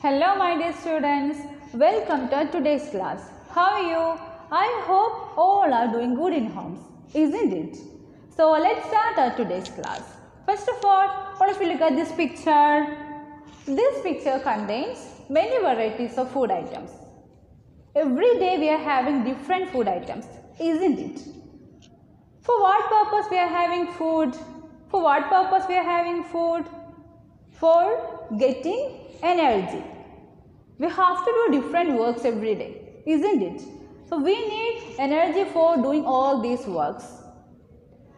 Hello my dear students, welcome to today's class. How are you? I hope all are doing good in homes, isn't it? So let's start our today's class. First of all, what if you look at this picture? This picture contains many varieties of food items. Every day we are having different food items, isn't it? For what purpose we are having food? For what purpose we are having food? For getting energy. We have to do different works every day, isn't it? So we need energy for doing all these works.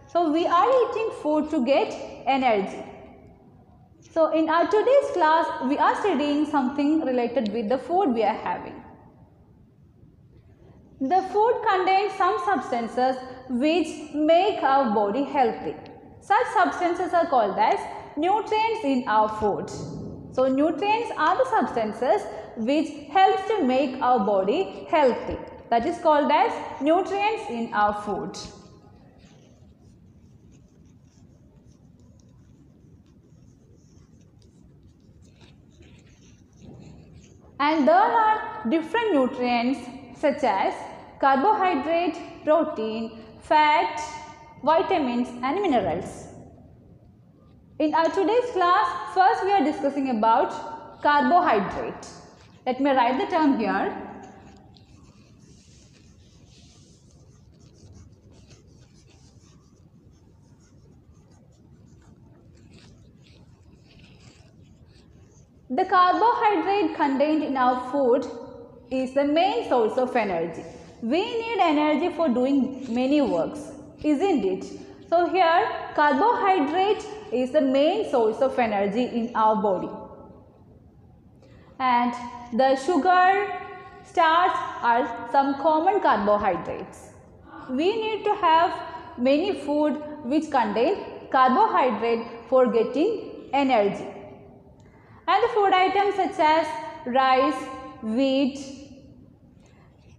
So we are eating food to get energy. So in our today's class, we are studying something related with the food we are having. The food contains some substances which make our body healthy. Such substances are called as nutrients in our food. So nutrients are the substances which helps to make our body healthy. That is called as nutrients in our food. And there are different nutrients such as carbohydrate, protein, fat, vitamins and minerals. In our today's class, first we are discussing about carbohydrate. Let me write the term here. The carbohydrate contained in our food is the main source of energy. We need energy for doing many works, isn't it? So here carbohydrate is the main source of energy in our body. And the sugar, starch are some common carbohydrates. We need to have many food which contain carbohydrate for getting energy. And the food items such as rice, wheat,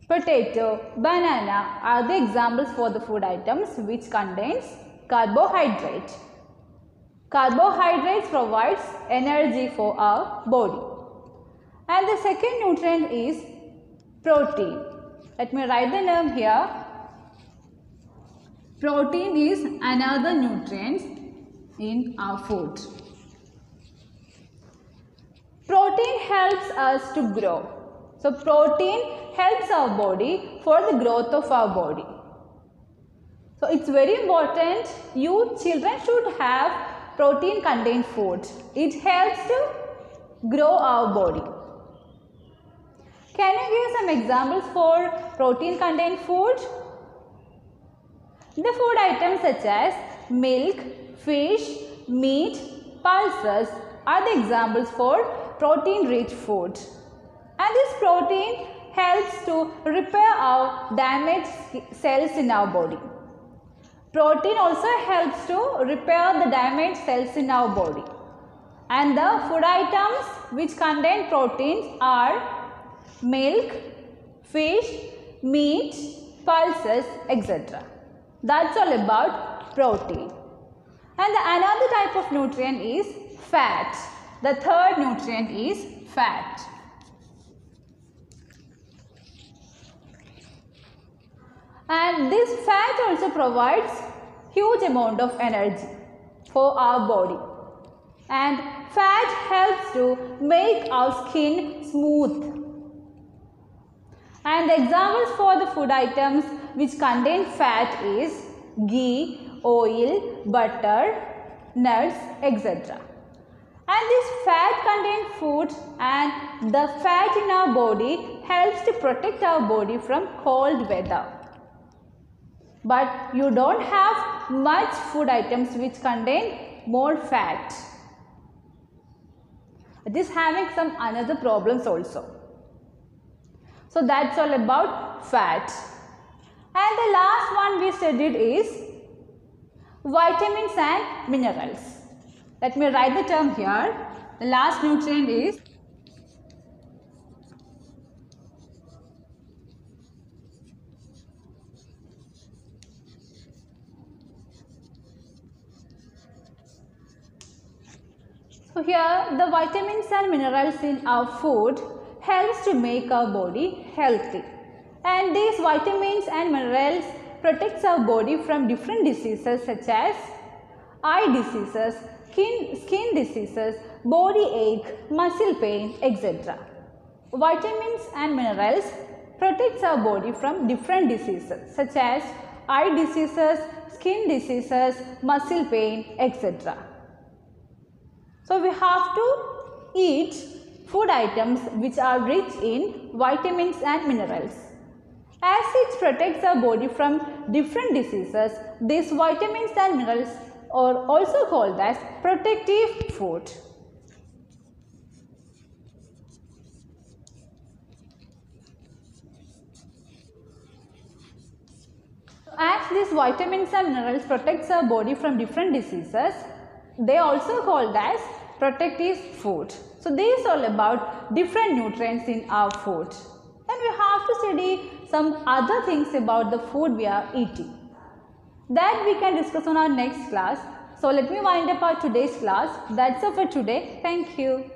potato, banana are the examples for the food items which contains carbohydrate. Carbohydrates provides energy for our body. And the second nutrient is protein. Let me write the name here. Protein is another nutrient in our food. Protein helps us to grow. So protein helps our body for the growth of our body. So it's very important you children should have protein contained food. It helps to grow our body. Can you give some examples for protein contained food? The food items such as milk, fish, meat, pulses are the examples for protein rich food. And this protein helps to repair our damaged cells in our body. Protein also helps to repair the damaged cells in our body. And the food items which contain proteins are milk, fish, meat, pulses, etc. That's all about protein. And another type of nutrient is fat. The third nutrient is fat. And this fat also provides huge amount of energy for our body. And fat helps to make our skin smooth. And the examples for the food items which contain fat is ghee, oil, butter, nuts, etc. And this fat contained food and the fat in our body helps to protect our body from cold weather. But you don't have much food items which contain more fat. It is having some another problems also. So that's all about fat. And the last one we studied is vitamins and minerals. Let me write the term here. The last nutrient is So here the vitamins and minerals in our food helps to make our body healthy. And these vitamins and minerals protects our body from different diseases such as eye diseases, skin diseases, body ache, muscle pain, etc. Vitamins and minerals protects our body from different diseases such as eye diseases, skin diseases, muscle pain, etc. So we have to eat food items which are rich in vitamins and minerals. As it protects our body from different diseases, these vitamins and minerals are also called as protective food. As these vitamins and minerals protects our body from different diseases, they are also called as protective food. So these are all about different nutrients in our food. Then we have to study some other things about the food we are eating. That we can discuss on our next class. So let me wind up our today's class. That's all for today. Thank you.